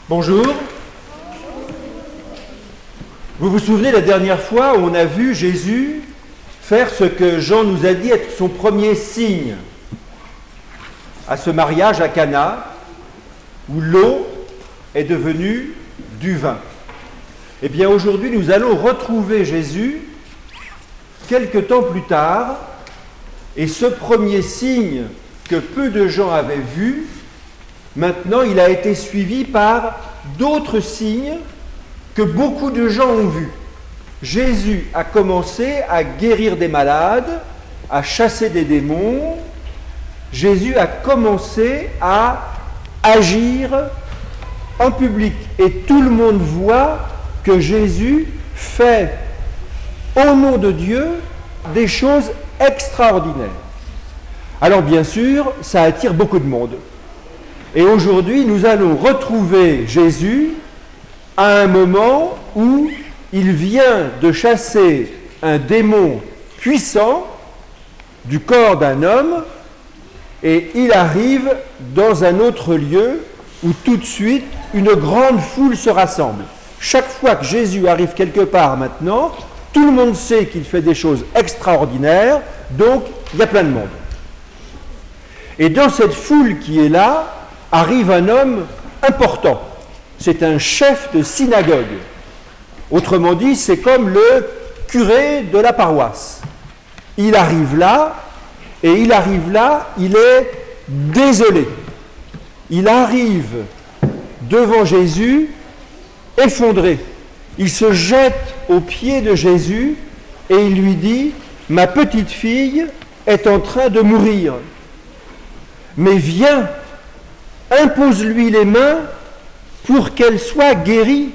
Bonjour. Vous vous souvenez la dernière fois où on a vu Jésus faire ce que Jean nous a dit être son premier signe à ce mariage à Cana où l'eau est devenue du vin. Eh bien aujourd'hui nous allons retrouver Jésus quelque temps plus tard et ce premier signe que peu de gens avaient vu, maintenant il a été suivi par d'autres signes que beaucoup de gens ont vus. Jésus a commencé à guérir des malades, à chasser des démons. Jésus a commencé à agir en public. Et tout le monde voit que Jésus fait, au nom de Dieu, des choses extraordinaires. Alors bien sûr, ça attire beaucoup de monde. Et aujourd'hui, nous allons retrouver Jésus à un moment où il vient de chasser un démon puissant du corps d'un homme et il arrive dans un autre lieu où tout de suite une grande foule se rassemble. Chaque fois que Jésus arrive quelque part maintenant, tout le monde sait qu'il fait des choses extraordinaires, donc il y a plein de monde. Et dans cette foule qui est là, arrive un homme important. C'est un chef de synagogue. Autrement dit, c'est comme le curé de la paroisse. Il arrive là, il est désolé. Il arrive devant Jésus, effondré. Il se jette aux pieds de Jésus et il lui dit « Ma petite fille est en train de mourir. Mais viens, impose-lui les mains pour qu'elle soit guérie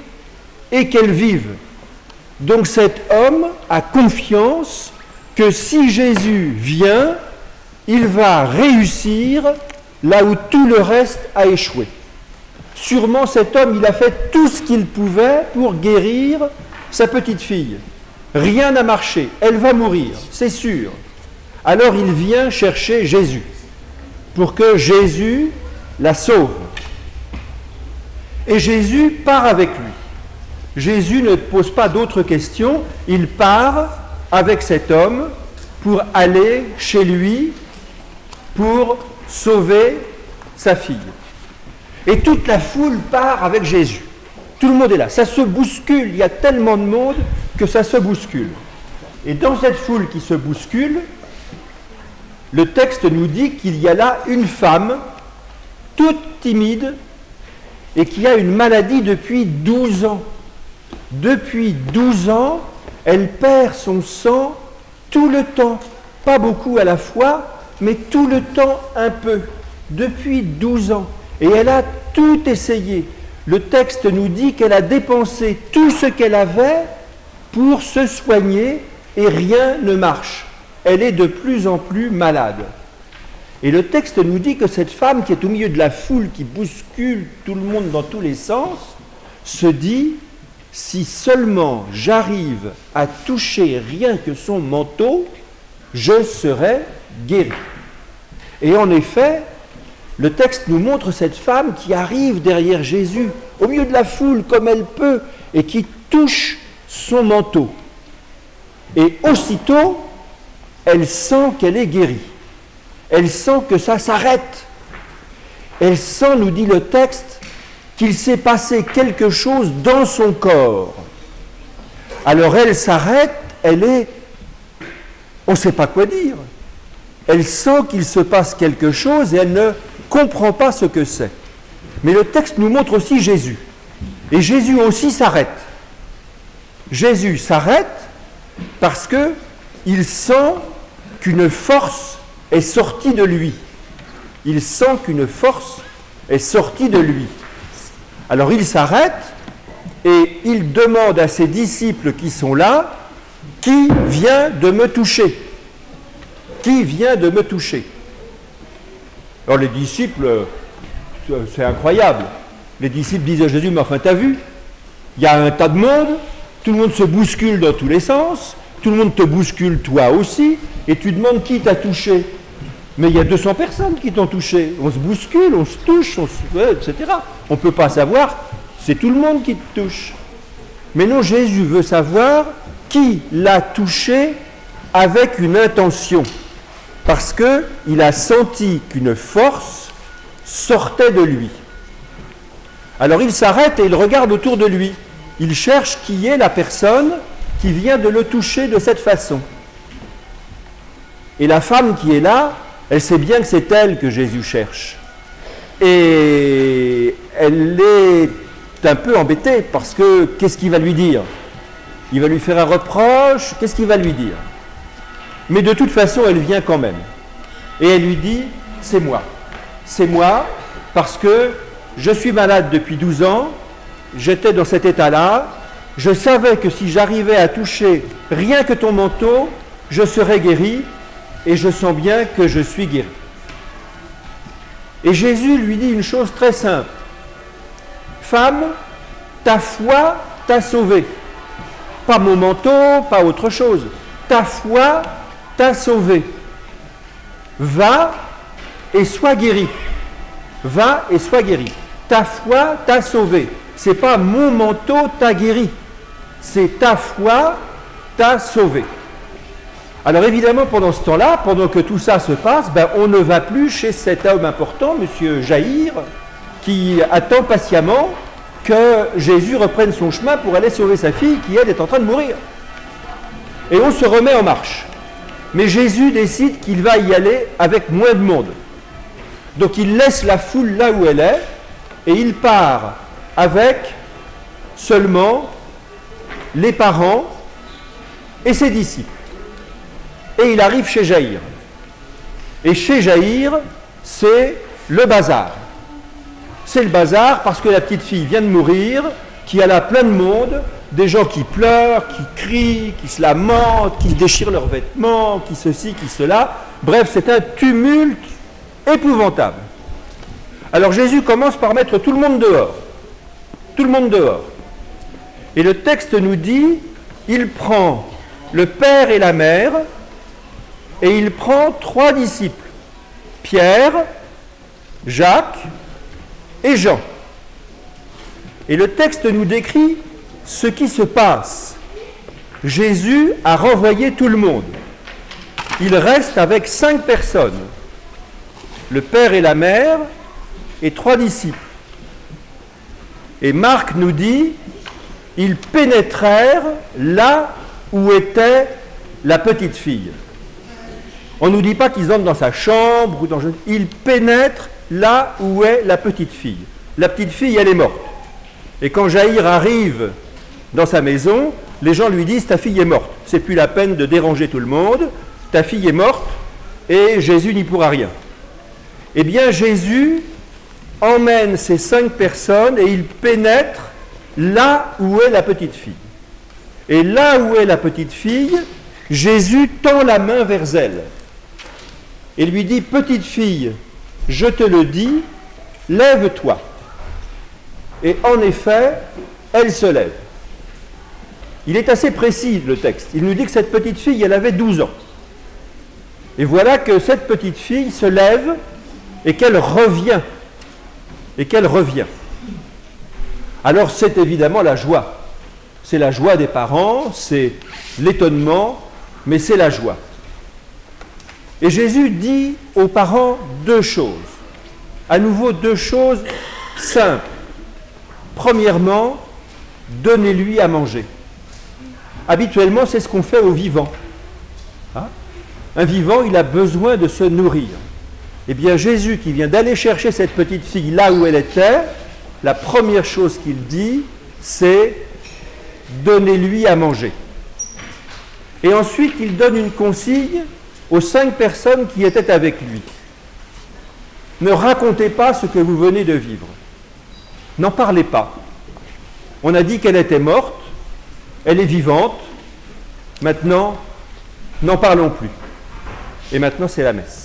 et qu'elle vive. » Donc cet homme a confiance que si Jésus vient, il va réussir là où tout le reste a échoué. Sûrement cet homme, il a fait tout ce qu'il pouvait pour guérir sa petite fille. Rien n'a marché, elle va mourir, c'est sûr. Alors il vient chercher Jésus pour que Jésus la sauve. Et Jésus part avec lui. Jésus ne pose pas d'autres questions, il part avec cet homme pour aller chez lui, pour sauver sa fille. Et toute la foule part avec Jésus. Tout le monde est là, ça se bouscule, il y a tellement de monde que ça se bouscule. Et dans cette foule qui se bouscule, le texte nous dit qu'il y a là une femme, toute timide, et qui a une maladie depuis 12 ans. Depuis 12 ans, elle perd son sang tout le temps. Pas beaucoup à la fois, mais tout le temps un peu. Depuis 12 ans. Et elle a tout essayé. Le texte nous dit qu'elle a dépensé tout ce qu'elle avait pour se soigner et rien ne marche. Elle est de plus en plus malade. Et le texte nous dit que cette femme qui est au milieu de la foule, qui bouscule tout le monde dans tous les sens, se dit « Si seulement j'arrive à toucher rien que son manteau, je serai guérie. » Et en effet, le texte nous montre cette femme qui arrive derrière Jésus, au milieu de la foule comme elle peut, et qui touche son manteau. Et aussitôt, elle sent qu'elle est guérie. Elle sent que ça s'arrête. Elle sent, nous dit le texte, qu'il s'est passé quelque chose dans son corps. Alors elle s'arrête, on ne sait pas quoi dire. Elle sent qu'il se passe quelque chose et elle ne comprend pas ce que c'est. Mais le texte nous montre aussi Jésus. Et Jésus aussi s'arrête. Jésus s'arrête parce qu'il sent qu'une force est sortie de lui. Il sent qu'une force est sortie de lui. Alors il s'arrête et il demande à ses disciples qui sont là, « Qui vient de me toucher ? Qui vient de me toucher ?» Alors les disciples, c'est incroyable. Les disciples disent à Jésus, « Mais enfin, t'as vu ? Il y a un tas de monde, tout le monde se bouscule dans tous les sens, tout le monde te bouscule toi aussi, et tu demandes qui t'a touché. Mais il y a 200 personnes qui t'ont touché. On se bouscule, on se touche, etc. On ne peut pas savoir c'est tout le monde qui te touche. Mais non, Jésus veut savoir qui l'a touché avec une intention. Parce qu'il a senti qu'une force sortait de lui. Alors il s'arrête et il regarde autour de lui. Il cherche qui est la personne qui vient de le toucher de cette façon. Et la femme qui est là, elle sait bien que c'est elle que Jésus cherche. Et elle est un peu embêtée parce que qu'est-ce qu'il va lui dire? Il va lui faire un reproche, qu'est-ce qu'il va lui dire? Mais de toute façon, elle vient quand même. Et elle lui dit, c'est moi. C'est moi parce que je suis malade depuis 12 ans, j'étais dans cet état-là, je savais que si j'arrivais à toucher rien que ton manteau, je serais guéri, et je sens bien que je suis guéri. Et Jésus lui dit une chose très simple. Femme, ta foi t'a sauvée. Pas mon manteau, pas autre chose. Ta foi t'a sauvée. Va et sois guéri. Va et sois guéri. Ta foi t'a sauvé. C'est pas mon manteau t'a guéri. C'est ta foi t'a sauvé. Alors évidemment, pendant ce temps-là, pendant que tout ça se passe, on ne va plus chez cet homme important, M. Jaïr, qui attend patiemment que Jésus reprenne son chemin pour aller sauver sa fille qui, elle, est en train de mourir. Et on se remet en marche. Mais Jésus décide qu'il va y aller avec moins de monde. Donc il laisse la foule là où elle est, et il part avec seulement les parents et ses disciples. Et il arrive chez Jaïr. Et chez Jaïr, c'est le bazar. C'est le bazar parce que la petite fille vient de mourir, qu'il y a là plein de monde, des gens qui pleurent, qui crient, qui se lamentent, qui se déchirent leurs vêtements, qui ceci, qui cela. Bref, c'est un tumulte épouvantable. Alors Jésus commence par mettre tout le monde dehors. Tout le monde dehors. Et le texte nous dit, il prend le père et la mère, et il prend 3 disciples, Pierre, Jacques et Jean. Et le texte nous décrit ce qui se passe. Jésus a renvoyé tout le monde. Il reste avec 5 personnes, le père et la mère et 3 disciples. Et Marc nous dit, ils pénétrèrent là où était la petite fille. On ne nous dit pas qu'ils entrent dans sa chambre, ou ils pénètrent là où est la petite fille. La petite fille, elle est morte. Et quand Jaïr arrive dans sa maison, les gens lui disent, ta fille est morte. C'est plus la peine de déranger tout le monde, ta fille est morte et Jésus n'y pourra rien. Eh bien, Jésus emmène ces 5 personnes et il pénètre là où est la petite fille. Et là où est la petite fille, Jésus tend la main vers elle et lui dit, petite fille, je te le dis, lève-toi. Et en effet, elle se lève. Il est assez précis, le texte. Il nous dit que cette petite fille, elle avait 12 ans. Et voilà que cette petite fille se lève et qu'elle revient. Et qu'elle revient. Alors c'est évidemment la joie. C'est la joie des parents, c'est l'étonnement, mais c'est la joie. Et Jésus dit aux parents 2 choses. À nouveau 2 choses simples. Premièrement, donnez-lui à manger. Habituellement, c'est ce qu'on fait aux vivants. Hein? Un vivant, il a besoin de se nourrir. Eh bien, Jésus qui vient d'aller chercher cette petite fille là où elle était, la première chose qu'il dit, c'est donnez-lui à manger. Et ensuite, il donne une consigne aux 5 personnes qui étaient avec lui. Ne racontez pas ce que vous venez de vivre. N'en parlez pas. On a dit qu'elle était morte, elle est vivante, maintenant, n'en parlons plus. Et maintenant, c'est la messe.